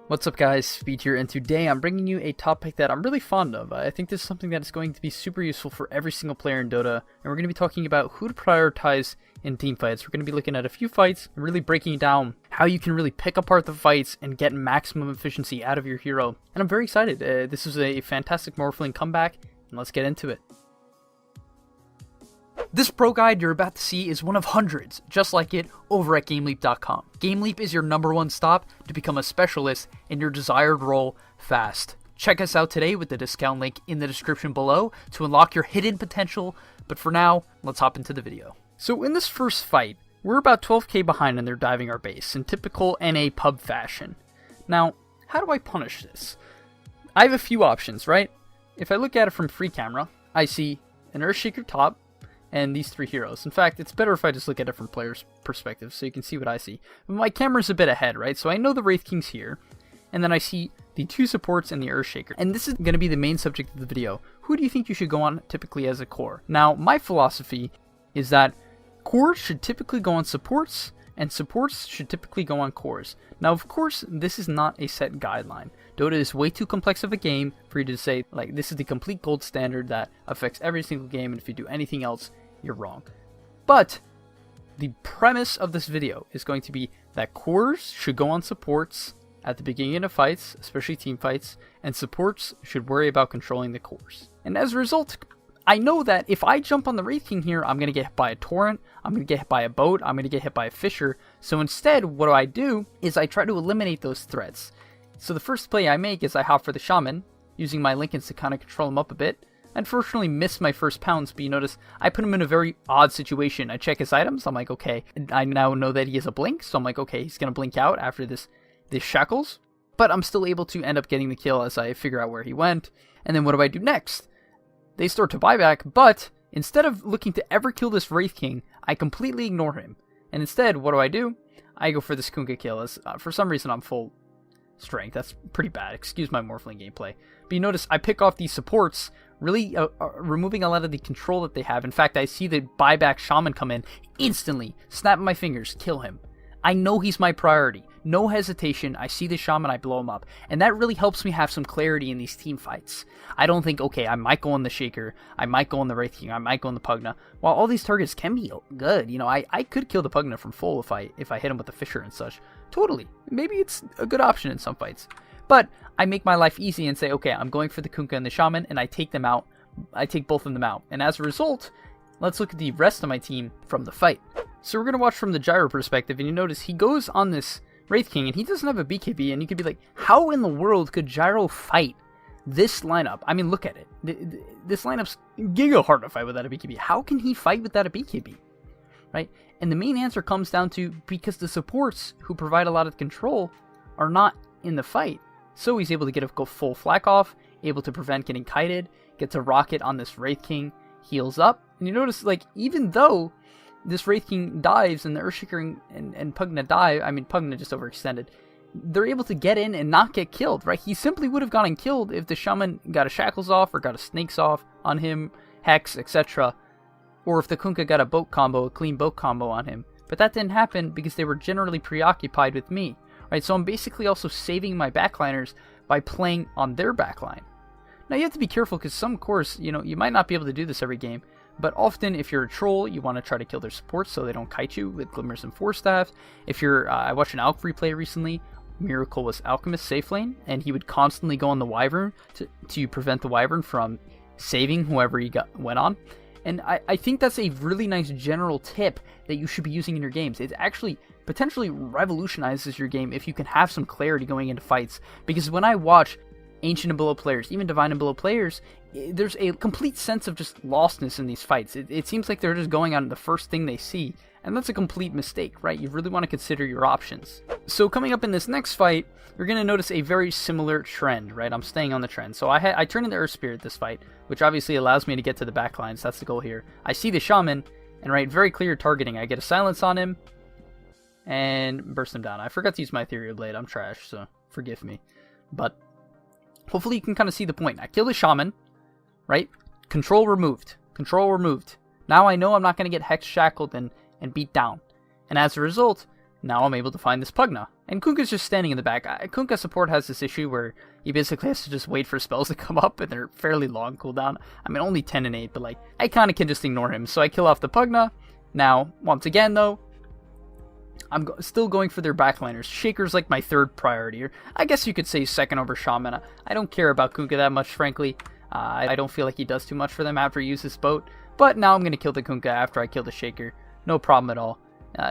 What's up guys, Speed here, and today I'm bringing you a topic that I'm really fond of. I think this is something that is going to be super useful for every single player in Dota, and we're going to be talking about who to prioritize in team fights. We're going to be looking at a few fights and really breaking down how you can really pick apart the fights and get maximum efficiency out of your hero. And I'm very excited. This is a fantastic Morphling comeback, and let's get into it. This pro guide you're about to see is one of hundreds, just like it, over at GameLeap.com. GameLeap is your #1 stop to become a specialist in your desired role fast. Check us out today with the discount link in the description below to unlock your hidden potential, but for now, let's hop into the video. So in this first fight, we're about 12k behind and they're diving our base, in typical NA pub fashion. Now, how do I punish this? I have a few options, right? If I look at it from free camera, I see an Earthshaker top, and these three heroes. In fact, it's better if I just look at it from player's perspective so you can see what I see. But my camera's a bit ahead, right? So I know the Wraith King's here, and then I see the two supports and the Earthshaker. And this is going to be the main subject of the video. Who do you think you should go on typically as a core? Now, my philosophy is that cores should typically go on supports, and supports should typically go on cores. Now, of course, this is not a set guideline. Dota is way too complex of a game for you to say, like, this is the complete gold standard that affects every single game, and if you do anything else, you're wrong. But the premise of this video is going to be that cores should go on supports at the beginning of fights, especially team fights, and supports should worry about controlling the cores. And as a result, I know that if I jump on the Wraith King here, I'm going to get hit by a torrent, I'm going to get hit by a boat, I'm going to get hit by a fisher. So instead, what I do is I try to eliminate those threats. So the first play I make is I hop for the shaman, using my Lincolns to kind of control him up a bit. I unfortunately missed my first pounce, but you notice I put him in a very odd situation. I check his items, I'm like, okay, I now know that he has a blink, so I'm like, okay, he's going to blink out after this shackles. But I'm still able to end up getting the kill as I figure out where he went. And then what do I do next? They start to buyback, but instead of looking to ever kill this Wraith King, I completely ignore him. And instead, what do? I go for this Kunkka kill, as for some reason I'm full strength. That's pretty bad. Excuse my Morphling gameplay. But you notice I pick off these supports, really removing a lot of the control that they have. In fact, I see the buyback shaman come in instantly, snap my fingers, kill him. I know he's my priority. No hesitation. I see the shaman, I blow him up. And that really helps me have some clarity in these team fights. I don't think, okay, I might go on the Shaker, I might go on the Wraith King, I might go on the Pugna. While all these targets can be good, you know, I could kill the Pugna from full if I hit him with the Fisher and such. Totally. Maybe it's a good option in some fights. But I make my life easy and say, okay, I'm going for the Kunkka and the Shaman, and I take them out. I take both of them out. And as a result, let's look at the rest of my team from the fight. So we're going to watch from the Gyro perspective, and you notice he goes on this Wraith King, and he doesn't have a BKB, and you could be like, how in the world could Gyro fight this lineup? I mean, look at it. This lineup's giga hard to fight without a BKB. How can he fight without a BKB? Right? And the main answer comes down to because the supports who provide a lot of control are not in the fight. So he's able to get a full flak off, able to prevent getting kited, gets a rocket on this Wraith King, heals up. And you notice, like, even though this Wraith King dives and the Earthshaker and Pugna die, I mean, Pugna just overextended, they're able to get in and not get killed, right? He simply would have gotten killed if the Shaman got a Shackles off or got a Snakes off on him, Hex, etc. Or if the Kunkka got a boat combo, a clean boat combo on him. But that didn't happen because they were generally preoccupied with me. Right, so I'm basically also saving my backliners by playing on their backline. Now you have to be careful because some cores, you know, you might not be able to do this every game, but often if you're a troll, you want to try to kill their supports so they don't kite you with Glimmers and Force Staff. If you're, I watched an Alch replay recently. Miracle was Alchemist safe lane, and he would constantly go on the Wyvern to prevent the Wyvern from saving whoever he went on. And I think that's a really nice general tip that you should be using in your games. It actually potentially revolutionizes your game if you can have some clarity going into fights. Because when I watch Ancient and Below players, even Divine and Below players, there's a complete sense of just lostness in these fights. It seems like they're just going on the first thing they see. And that's a complete mistake, right? You really want to consider your options. So coming up in this next fight, you're going to notice a very similar trend, right? I'm staying on the trend. So I turn into Earth Spirit this fight, which obviously allows me to get to the back lines. That's the goal here. I see the Shaman, and right, very clear targeting. I get a silence on him, and burst him down. I forgot to use my Ethereal Blade. I'm trash, so forgive me. But hopefully you can kind of see the point. I kill the Shaman, right? Control removed. Control removed. Now I know I'm not going to get Hex shackled and beat down. And as a result, now I'm able to find this Pugna. And Kunkka's just standing in the back. Kunkka support has this issue where he basically has to just wait for spells to come up, and they're fairly long cooldown. I mean, only 10 and 8, but like, I kind of can just ignore him. So I kill off the Pugna. Now, once again though, I'm still going for their backliners. Shaker's like my third priority, or I guess you could say second over Shaman. I don't care about Kunkka that much, frankly. I don't feel like he does too much for them after he uses boat. But now I'm going to kill the Kunkka after I kill the Shaker. No problem at all.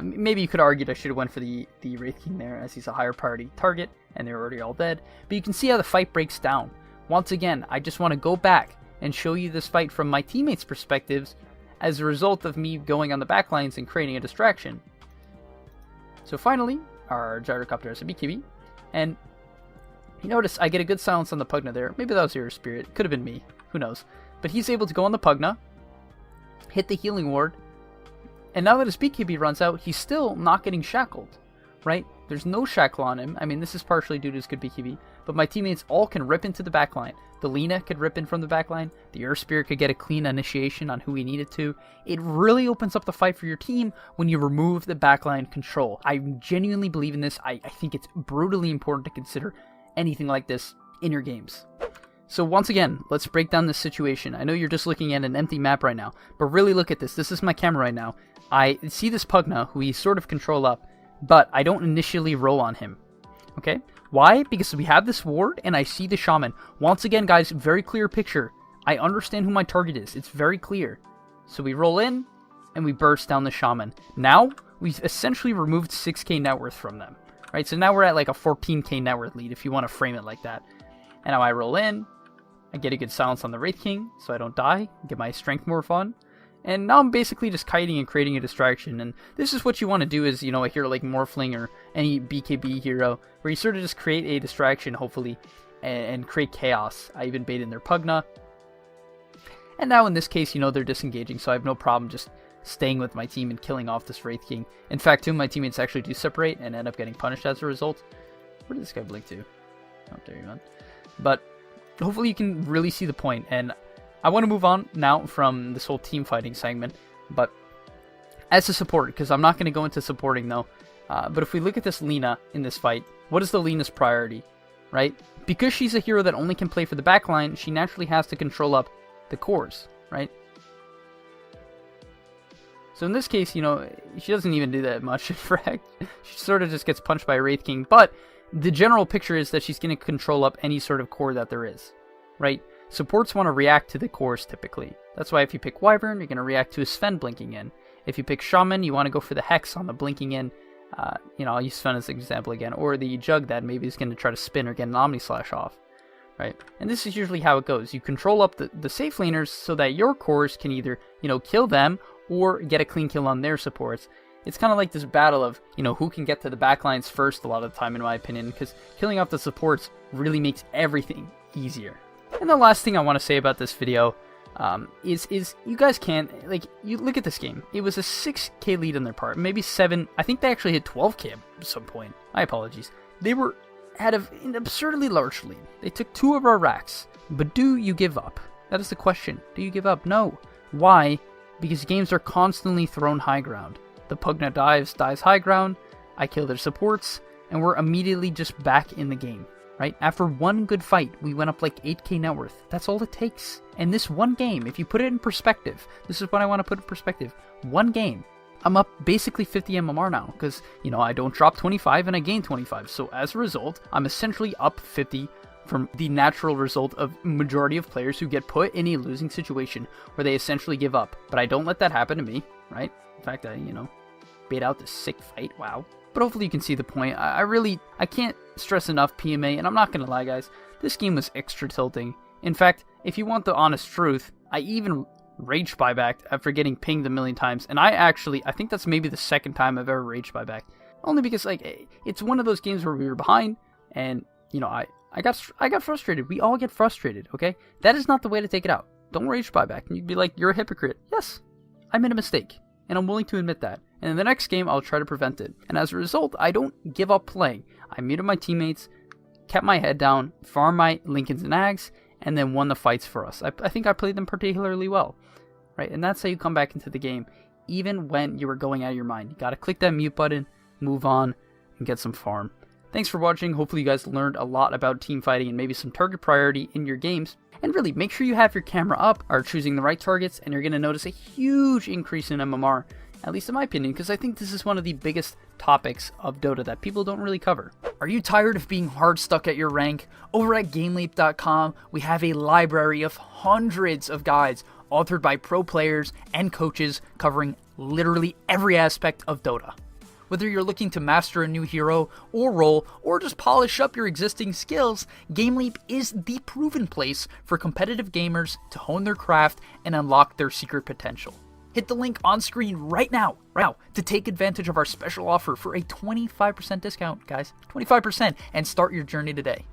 Maybe you could argue I should have went for the Wraith King there, as he's a higher priority target, and they're already all dead. But you can see how the fight breaks down. Once again, I just want to go back and show you this fight from my teammates' perspectives as a result of me going on the backlines and creating a distraction. So finally, our Gyrocopter has a BKB, and you notice I get a good silence on the Pugna there. Maybe that was Hero Spirit. Could have been me. Who knows? But he's able to go on the Pugna, hit the healing ward, and now that his BKB runs out, he's still not getting shackled, right? There's no shackle on him. I mean, this is partially due to his good BKB, but my teammates all can rip into the backline. The Lina could rip in from the backline. The Earth Spirit could get a clean initiation on who he needed to. It really opens up the fight for your team when you remove the backline control. I genuinely believe in this. I think it's brutally important to consider anything like this in your games. So once again, let's break down this situation. I know you're just looking at an empty map right now, but really look at this. This is my camera right now. I see this Pugna, who we sort of control up, but I don't initially roll on him. Okay? Why? Because we have this ward, and I see the Shaman. Once again, guys, very clear picture. I understand who my target is. It's very clear. So we roll in, and we burst down the Shaman. Now, we've essentially removed 6k net worth from them. Right? So now we're at like a 14k net worth lead, if you want to frame it like that. And now I roll in. I get a good silence on the Wraith King, so I don't die. Get my strength more fun. And now I'm basically just kiting and creating a distraction. And this is what you want to do as, you know, a hero like Morphling or any BKB hero, where you sort of just create a distraction, hopefully, and create chaos. I even bait in their Pugna. And now in this case, you know, they're disengaging, so I have no problem just staying with my team and killing off this Wraith King. In fact, two of my teammates actually do separate and end up getting punished as a result. Where did this guy blink to? Oh, there you went. But hopefully you can really see the point, and I want to move on now from this whole team fighting segment, but as a support, because I'm not going to go into supporting though, but if we look at this Lina in this fight, what is the Lina's priority, right? Because she's a hero that only can play for the backline, she naturally has to control up the cores, right? So in this case, you know, she doesn't even do that much, in fact. She sort of just gets punched by a Wraith King, but the general picture is that she's going to control up any sort of core that there is, right? Supports want to react to the cores typically. That's why if you pick Wyvern, you're going to react to a Sven blinking in. If you pick Shaman, you want to go for the Hex on the blinking in. You know, I'll use Sven as an example again. Or the Jug that maybe is going to try to spin or get an Omni Slash off, right? And this is usually how it goes. You control up the safe laners so that your cores can either, you know, kill them or get a clean kill on their supports. It's kind of like this battle of, you know, who can get to the backlines first a lot of the time, in my opinion, because killing off the supports really makes everything easier. And the last thing I want to say about this video is you guys can't, like, you look at this game. It was a 6k lead on their part, maybe 7. I think they actually hit 12k at some point. My apologies. They were at an absurdly large lead. They took 2 of our racks. But do you give up? That is the question. Do you give up? No. Why? Because games are constantly thrown high ground. The Pugna dies high ground, I kill their supports, and we're immediately just back in the game, right? After one good fight, we went up like 8k net worth. That's all it takes. And this one game, if you put it in perspective, this is what I want to put in perspective. One game, I'm up basically 50 MMR now, because, you know, I don't drop 25 and I gain 25. So as a result, I'm essentially up 50 from the natural result of majority of players who get put in a losing situation where they essentially give up. But I don't let that happen to me, right? In fact, I, you know, bait out this sick fight, wow. But hopefully you can see the point. I can't stress enough PMA, and I'm not going to lie, guys. This game was extra tilting. In fact, if you want the honest truth, I even rage buybacked after getting pinged a million times. And I think that's maybe the second time I've ever rage buybacked. Only because, like, it's one of those games where we were behind, and, you know, I got frustrated. We all get frustrated, okay? That is not the way to take it out. Don't rage buyback. And you'd be like, you're a hypocrite. Yes, I made a mistake, and I'm willing to admit that. And in the next game, I'll try to prevent it. And as a result, I don't give up playing. I muted my teammates, kept my head down, farmed my Lincolns and Ags, and then won the fights for us. I think I played them particularly well, right? And that's how you come back into the game, even when you were going out of your mind. You gotta click that mute button, move on, and get some farm. Thanks for watching. Hopefully you guys learned a lot about team fighting and maybe some target priority in your games. And really, make sure you have your camera up, are choosing the right targets, and you're going to notice a huge increase in MMR, at least in my opinion, because I think this is one of the biggest topics of Dota that people don't really cover. Are you tired of being hard stuck at your rank? Over at GameLeap.com, we have a library of hundreds of guides authored by pro players and coaches covering literally every aspect of Dota. Whether you're looking to master a new hero or role, or just polish up your existing skills, GameLeap is the proven place for competitive gamers to hone their craft and unlock their secret potential. Hit the link on screen right now, to take advantage of our special offer for a 25% discount, guys. 25%, and start your journey today.